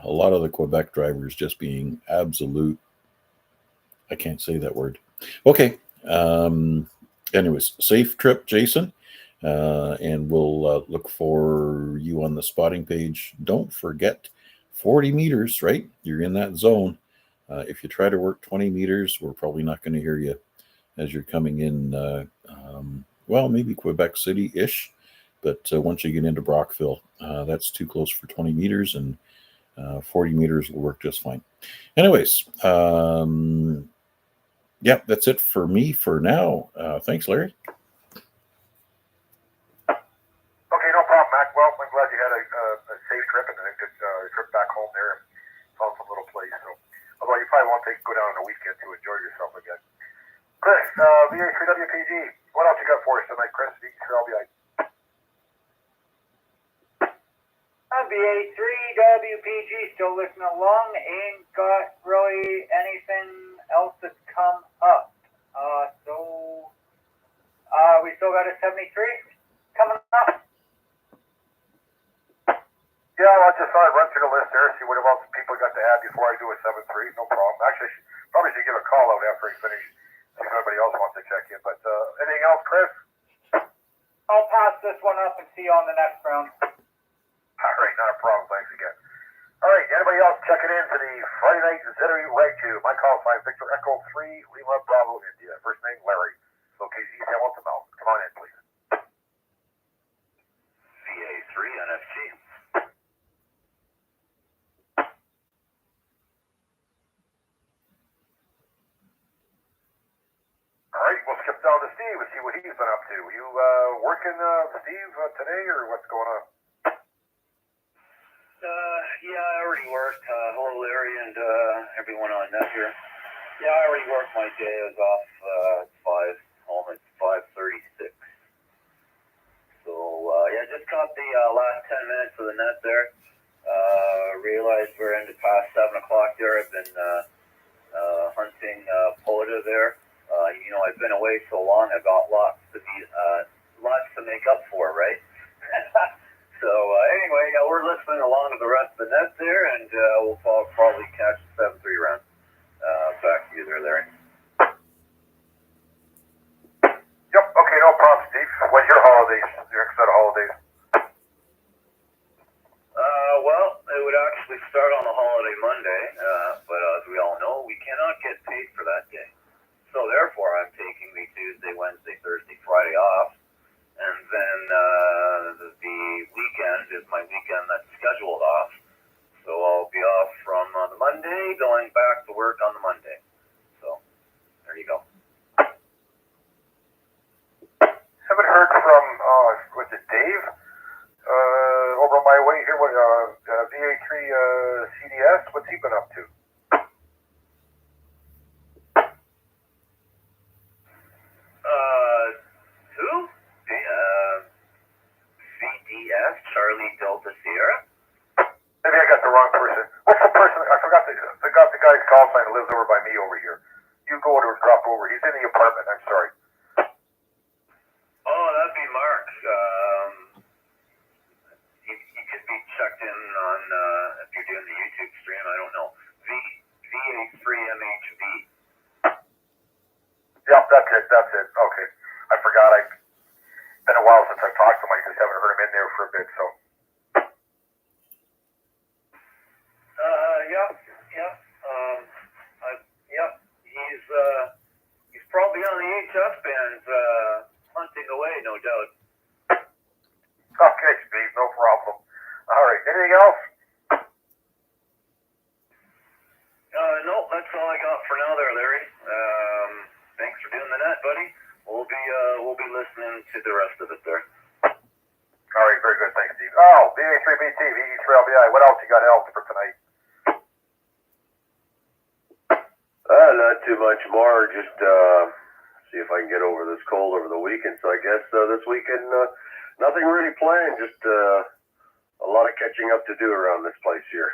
a lot of the Quebec drivers just being absolute. I can't say that word. Okay. Anyways, safe trip, Jason. And we'll look for you on the spotting page. Don't forget 40 meters, right? You're in that zone. If you try to work 20 meters, we're probably not going to hear you as you're coming in, well, maybe Quebec City-ish, but once you get into Brockville, that's too close for 20 meters, and 40 meters will work just fine. Anyways, yeah, that's it for me for now. Thanks, Larry. Okay, no problem, Mac. Well, I'm glad you had a safe trip and a good trip back home there. Found some little place, so. Although you probably won't go down on a weekend to enjoy yourself again. Chris, VA3WPG, what else you got for us tonight, Chris? VA3LBI. VA3WPG, still listening along. Ain't got really anything else that's come up. So we still got a 73 coming up. Yeah, well, I just thought I'd run through the list there, see what else people got to add before I do a 7-3. No problem. Actually, probably should give a call out after he finishes, see if anybody else wants to check in. But anything else, Chris? I'll pass this one up and see you on the next round. All right, not a problem. Thanks again. All right, anybody else checking in to the Friday night ZOE Ragchew? My call sign, Victor Echo 3, Lima Bravo, India. First name, Larry. Located East Hamilton Mountain. Come on in, please. VA3 NFC. to see what he's been up to. You working, Steve, today, or what's going on? Yeah, I already worked. Hello, Larry, and everyone on net here. Yeah, I already worked my day. I was off at 5, home at 5:36. So, yeah, just caught the last 10 minutes of the net there. Realized we're into past 7 o'clock there. I've been hunting POTA there. I've been away so long, I've got lots to make up for, right? So anyway, we're listening along to the rest of the net there, and we'll probably catch the 7-3 round. Back to you there, Larry. Yep, okay, no problem, Steve. When's your holidays, your next set of holidays? Well, it would actually start on the holiday Monday, but as we all know, we cannot get paid for that day. So therefore, I'm taking the Tuesday, Wednesday, Thursday, Friday off, and then the weekend is my weekend that's scheduled off. So I'll be off from the Monday, going back to work on the Monday. So there you go. Haven't heard from, was it Dave? Over my way here, what, VA3 CDS, what's he been up to? Who? CDS, Charlie Delta Sierra? Maybe I got the wrong person. What's the person? I forgot the guy's call sign that lives over by me over here. You go to drop over. He's in the apartment. I'm sorry. Oh, that'd be Mark. He could be checked in on if you're doing the YouTube stream. I don't know. VA3IMW. Yep, that's it. Okay. I forgot. Been a while since I've talked to him. I just haven't heard him in there for a bit, so. He's probably on the HS bands, hunting away, no doubt. Okay, Steve, no problem. All right, anything else? No, that's all I got for now there, Larry. Thanks for doing the net, buddy. We'll be listening to the rest of it there. All right, very good, thanks, Steve. Oh, VA3BT, VE3LBI, what else you got else for tonight? Not too much more. Just see if I can get over this cold over the weekend. So I guess this weekend, nothing really planned. Just a lot of catching up to do around this place here,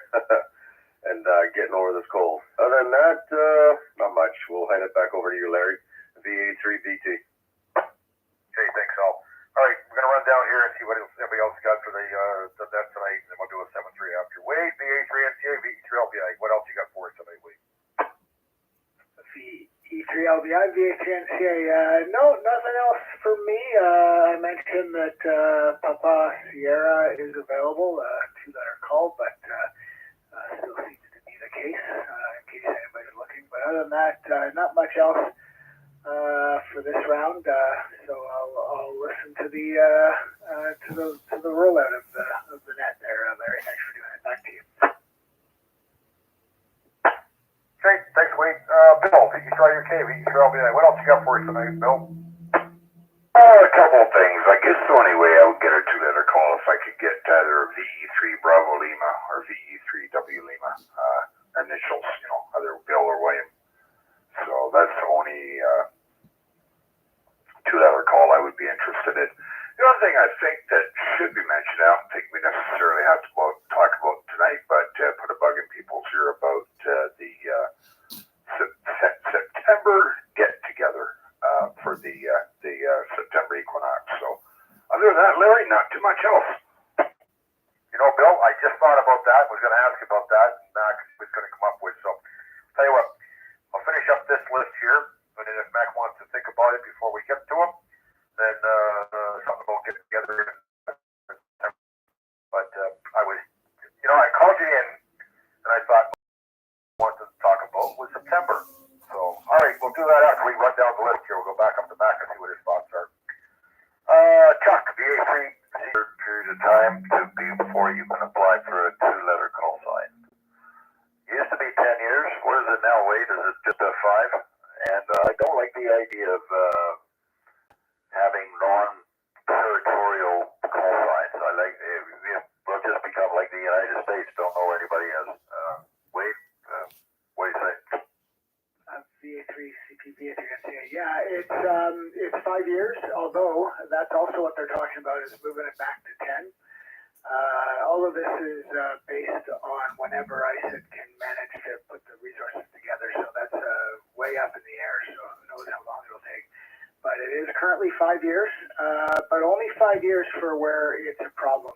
and getting over this cold. Other than that, not much. We'll hand it back over to you, Larry. VA3BT. Okay, thanks, Al. All right, we're gonna run down here and see what everybody else got for the net tonight, and then we'll do a 7-3 after. Wade, VA3NCA, VE3LBI. What else you got for us tonight, Wade? VE3LBI, VA3NCA. No, nothing else for me. I mentioned that Papa Sierra is available, 2-letter call, but still seems to be the case, in case anybody's looking. But other than that, not much else for this round. So I'll listen to the rollout of the net there, Larry. Thanks for doing it. Back to you. Okay, thanks, Wade. Bill, VE3UK, VE3LBI. What else you got for us tonight, Bill? A couple of things. I guess the only way I would get a 2-letter call if I could get either VE3 Bravo Lima or VE3W Lima initials, either Bill or William. So that's the only 2-letter call I would be interested in. The other thing I think that should be mentioned, I don't think we necessarily have to talk about tonight, but put a bug in people's ear about the September get-together for the September equinox. So other than that, Larry, not too much else. Bill, I just thought about that. Was going to ask about that. Mac was going to come up with. So tell you what, I'll finish up this list here, and then if Mac wants to think about it before we get to him, then something about getting together. But I was, I called you in, and I thought what I wanted to talk about was September. So, all right, we'll do that after we run down the list here. We'll go back up the back and see what his thoughts are. Chuck, VA3, Period of time to be before you can apply for a 2-letter call sign. Used to be 10 years. What is it now, Wade? Is it just a 5? And I don't like the idea of the States don't know where anybody is. Wade, what do you think? VA3CPV, if you're going to say it. Yeah, it's 5 years, although that's also what they're talking about is moving it back to 10. All of this is based on whenever ISID can manage to put the resources together, so that's way up in the air, so who knows how long it'll take. But it is currently 5 years, but only 5 years for where it's a problem.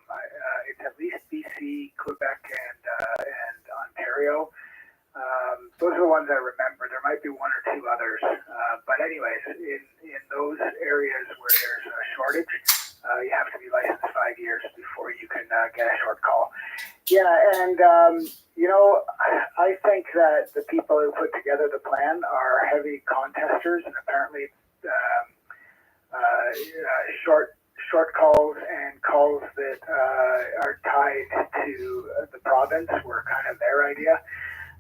It's at least BC, Quebec, and Ontario. Those are the ones I remember. There might be one or two others. But anyways, in those areas where there's a shortage, you have to be licensed 5 years before you can get a short call. Yeah, and, I think that the people who put together the plan are heavy contesters, and apparently short calls and calls that are tied to the province were kind of their idea.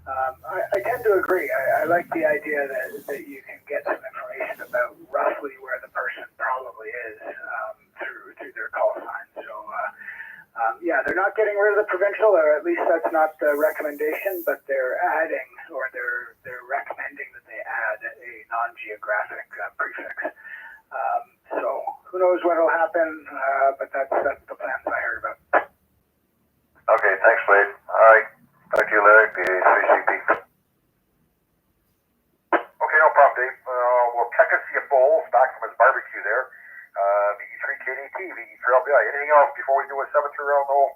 I tend to agree. I like the idea that you can get some information about roughly where the person probably is through their call sign. So, they're not getting rid of the provincial, or at least that's not the recommendation, but they're adding, or they're recommending that they add a non-geographic prefix. So who knows what will happen, but that's the plans I heard about. Okay, thanks, Wade. All right. Talk to you later, VA3CP. Okay, no problem, Dave. We'll check and see if Bowles back from his barbecue there. VE3KDT, VE3LBI. Anything else before we do a 7-3 round hole?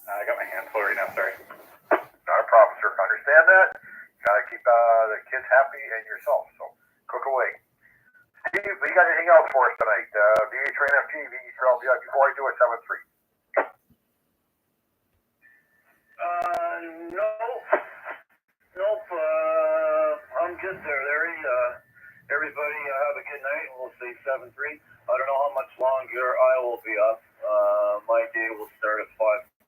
I got my hand full right now, sorry. Not a problem, sir. Understand that. You gotta keep the kids happy and yourself, so cook away. Steve, we got anything else for us tonight? VA3IMW, VE3LBI, before I do a 7-3. Nope. I'm good there, Larry. Everybody have a good night, and we'll say 7-3. I don't know how much longer I will be up. My day will start at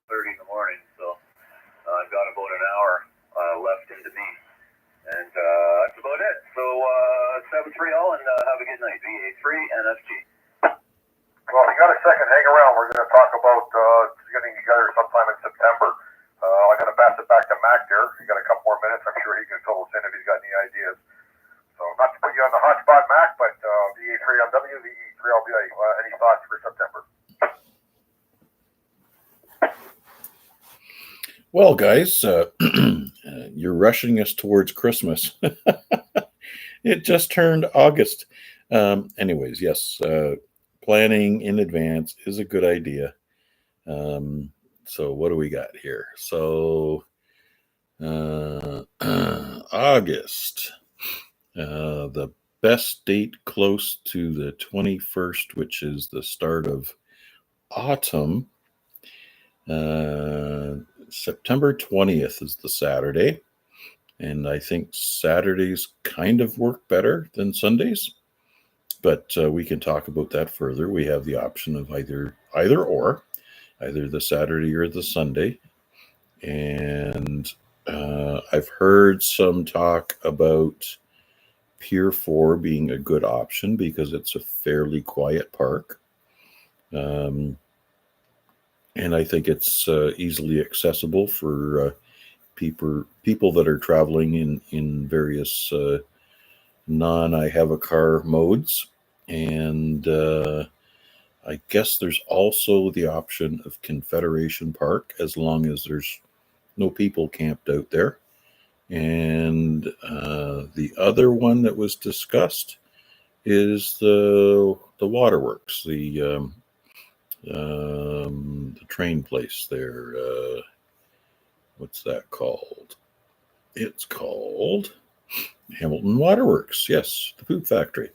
5:30 in the morning, so I've got about an hour left into me. And that's about it. So 7-3 all, and have a good night. VA3NFG. Well, if you got a second, hang around. We're going to talk about getting together sometime in September. I'm going to pass it back to Mac there. You got a couple more minutes. I'm sure he can fill us in if he's got any ideas. So not to put you on the hot spot, Mac, but VA3MW, VE3LBI, any thoughts for September? Well, guys, you're rushing us towards Christmas. It just turned August. Anyways, yes, planning in advance is a good idea. So what do we got here? So August, the best date close to the 21st, which is the start of autumn. September 20th is the Saturday, and I think Saturdays kind of work better than Sundays, but we can talk about that further. We have the option of either the Saturday or the Sunday, and I've heard some talk about Pier 4 being a good option because it's a fairly quiet park. And I think it's easily accessible for people that are traveling in various non-I have a car modes. And I guess there's also the option of Confederation Park, as long as there's no people camped out there. And the other one that was discussed is the waterworks, the train place there. What's that called? It's called Hamilton Waterworks. Yes, the poop factory.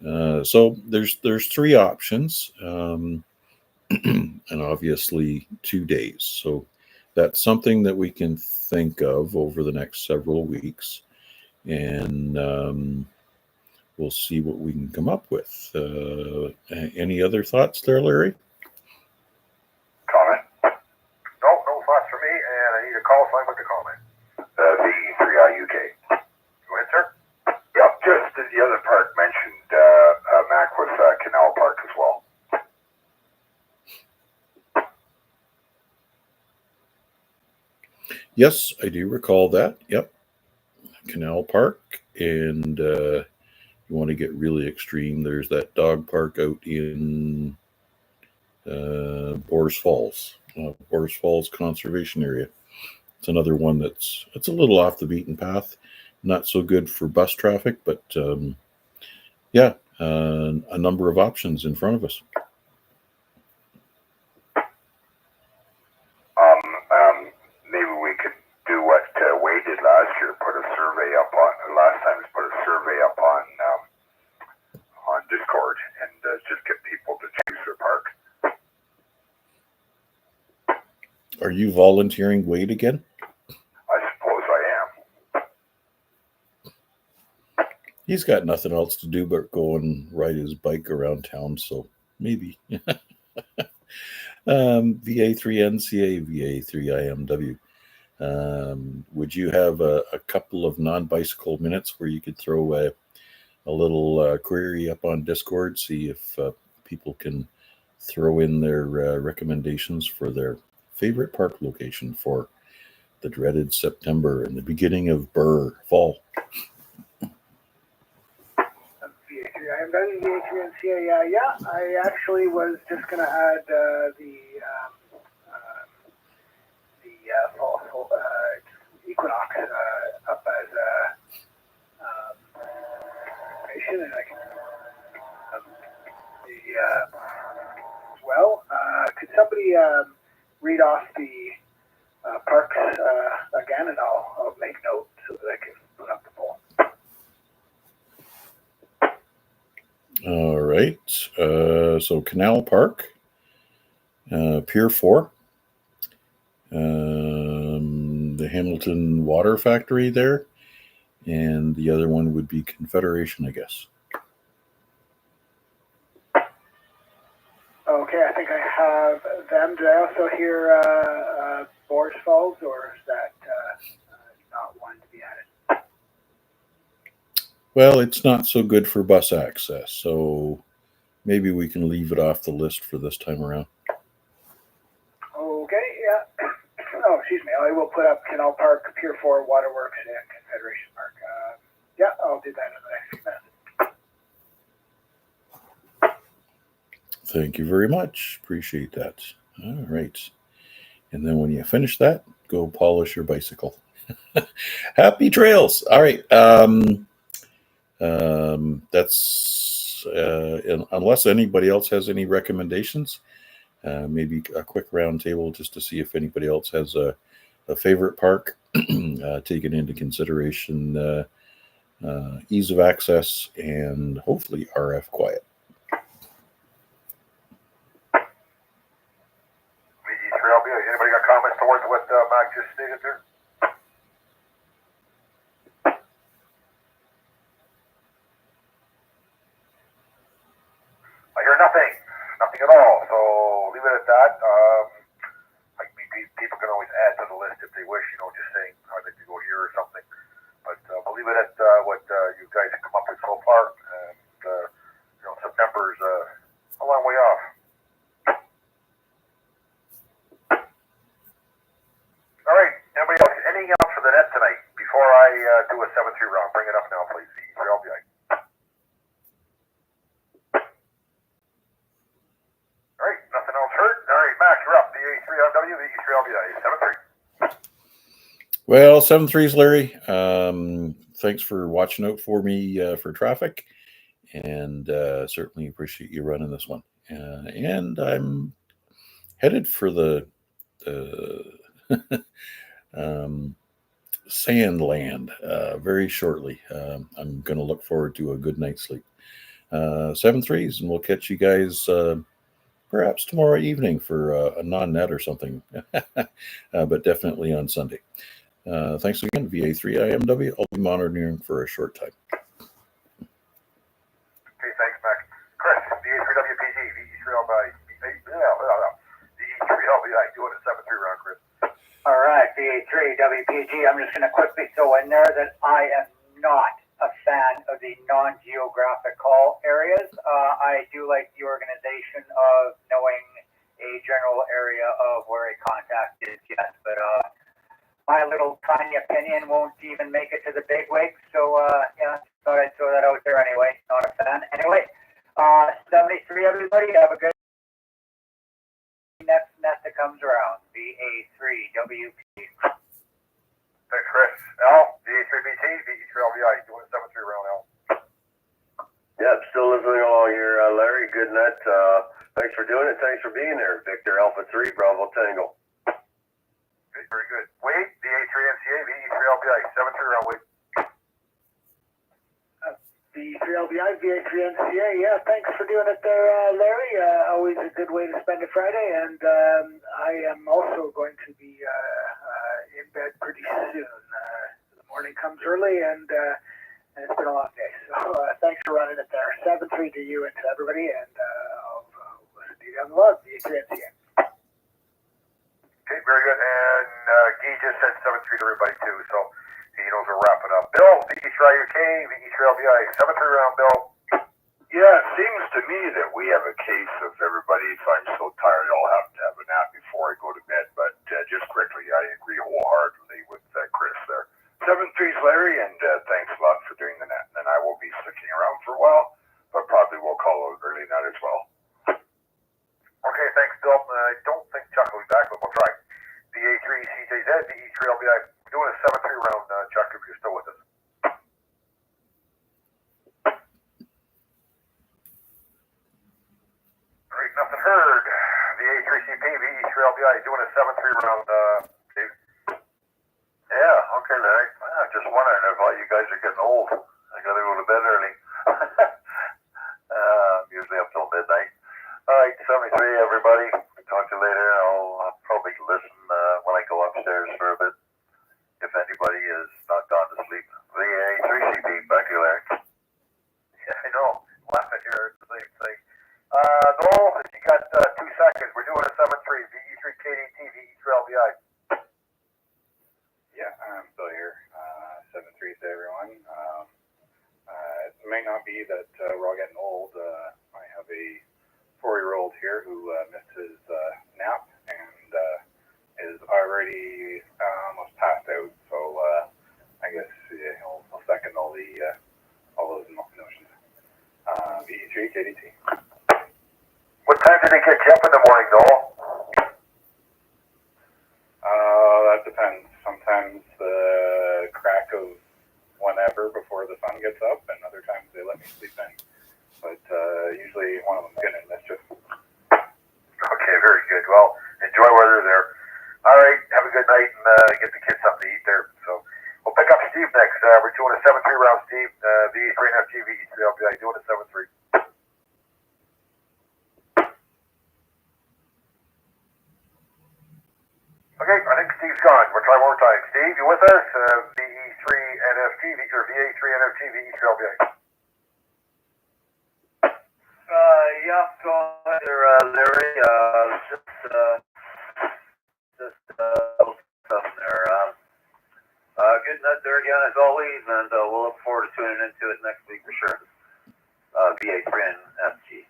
So there's three options, and obviously 2 days. So that's something that we can think of over the next several weeks, and we'll see what we can come up with. Any other thoughts there, Larry? Comment? No thoughts for me, and I need a call sign with the comment. VE3IUK. Go ahead, sir. Yep, just as the other part mentioned, Mac, with Canal Park as well. Yes, I do recall that. Yep. Canal Park. And you want to get really extreme, there's that dog park out in Boers Falls Conservation Area. It's another one it's a little off the beaten path, not so good for bus traffic, but yeah, a number of options in front of us. Maybe we could do what Wade did last year, put a survey up on, last time was put a survey up on Discord and just get people to choose their park. Are you volunteering Wade again? I suppose I am. He's got nothing else to do but go and ride his bike around town, so maybe. VA3NCA, VA3IMW. Would you have a couple of non-bicycle minutes where you could throw a little query up on Discord, see if people can throw in their recommendations for their favorite park location for the dreaded September and the beginning of Burr fall? VA3IMW, VA3NCA, yeah, I actually was just going to add the fall equinox up as information, and I can as well. Could somebody read off the parks again, and I'll make note so that I can put up the poll. All right. So Canal Park, Pier 4, the Hamilton Water Factory there, and the other one would be Confederation, I guess. Okay, I think I have them. Did I also hear Boers Falls, or is that not one to be added? Well, it's not so good for bus access, so maybe we can leave it off the list for this time around. Okay, yeah. Oh, excuse me. I will put up Canal Park, Pier 4, Waterworks, and Confederation Park. Yeah, I'll do that in the next few minutes. Thank you very much. Appreciate that. All right. And then when you finish that, go polish your bicycle. Happy trails. All right. That's unless anybody else has any recommendations, maybe a quick round table just to see if anybody else has a favorite park, taking into consideration ease of access and hopefully RF quiet. VE3LBI, anybody got comments towards what Mac just stated there? I hear nothing at all, so leave it at that. People can always add to the list if they wish, just saying I'd like to go here or something. But we'll leave it at what you guys have come up with so far. And, September's a long way off. All right, anybody else, anything else for the net tonight? Before I do a 7-3 round, bring it up now, please. VE3LBI. All right, nothing else heard. All right, Mac, you're up. VA3IMW, VE3LBI, 7-3. Well, 7-3s, Larry. Thanks for watching out for me for traffic, and certainly appreciate you running this one. And I'm headed for the Sandland very shortly. I'm going to look forward to a good night's sleep. 7-3s, and we'll catch you guys perhaps tomorrow evening for a non-net or something, but definitely on Sunday. Thanks again, VA3IMW. I'll be monitoring for a short time. Okay, thanks, Mac. Chris, VA3WPG, VE3LBI, VE3LBI, doing a 7-3 round, Chris. All right, VA3WPG. I'm just going to quickly throw in there that I am not a fan of the non-geographic call areas. I do like the organization of knowing a general area of where a contact is, yes, but my little tiny opinion won't even make it to the big wigs. So, yeah, thought I'd throw that out there anyway. Not a fan. Anyway, 73, everybody. Have a good next net that comes around. VA3WP. Thanks, Chris. Al, VA3BT, VE3LBI, doing 7-3 round, Al. Yep, still listening along here, Larry. Good net. Thanks for doing it. Thanks for being there. Victor Alpha 3, Bravo Tango. Okay, very good. Wade, VA3NCA, VE3LBI, 7-3 round, Wade. VE3LBI, VA3NCA. Yeah, thanks for doing it there, Larry. Always a good way to spend a Friday. And I am also going to be in bed pretty soon. The morning comes early, and it's been a long day. So thanks for running it there. 7-3 to you and to everybody. And I'll listen to you down the road. VA3NCA. Okay, very good. And Guy just said 7-3 to everybody, too. So he knows we're wrapping up. Bill, VE3UK, VE3LBI, 7-3 round, Bill. Yeah, it seems to me that we have a case of everybody, if I'm so tired, I'll have to have a nap before I go to bed. But just quickly, I agree wholeheartedly with Chris there. 7-3's Larry, and thanks a lot for doing the net. And I will be sticking around for a while, but probably will call out early night as well. Okay, thanks, Bill. I don't think Chuck will be back, but we'll try. VA3CJZ, VE3LBI, doing a 7-3 round, Chuck, if you're still with us. All right, nothing heard. VA3CP, VE3LBI, doing a 7-3 round, Dave. Yeah, okay, Larry. I'm just wondering if you guys are getting old. I gotta go to bed early. Usually up till midnight. All right, 73, everybody. Talk to you later. I'll probably listen when I go upstairs for a bit. If anybody is not gone to sleep. VA3CP, back to you, Larry. Yeah, I know. Last I heard the same thing. Noel, you got 2 seconds. We're doing a 7-3, VE3KDT, VE3LBI. Yeah, I'm still here. 7-3 to everyone. It may not be that we're all getting old. I have a 4-year-old here who missed his nap and is already almost passed out. So I guess he'll second all those notions. VE3 KDT. What time did they get you up in the morning, Noel? That depends. Sometimes the crack of whenever before the sun gets up, and other times they let me sleep in. But usually one of them's getting mischief. Okay, very good. Well, enjoy while you're there. All right, have a good night and get the kids something to eat there. So we'll pick up Steve next. We're doing a 7-3 round, Steve. VE3NFG, VE3LBI, doing a 7-3. Okay, I think Steve's gone. We'll try one more time. Steve, you with us? VE3NFG, or VA3NFG, VE3LBI. Yeah, go ahead there, Larry. Just something there. Good night there again, as always, and we'll look forward to tuning into it next week for sure. VA3NFG.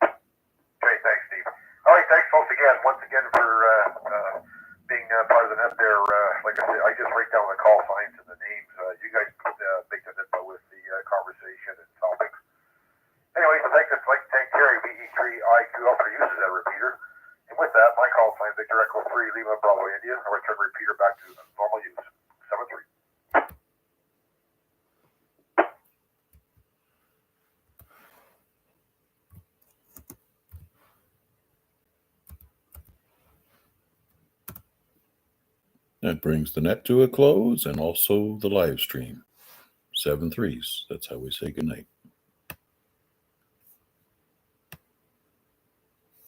Okay, thanks, Steve. All right, thanks, folks, once again for being part of the net there. Like I said, I just write down the call signs and the names. You guys make the net with the conversation and topics. Anyways, I'd like to thank Terry, VE3IQ, for uses that repeater. And with that, my call sign, Victor Echo 3, Lima Bravo India. I'll return the repeater back to normal use. 7-3. That brings the net to a close and also the live stream. 7 3s. That's how we say goodnight.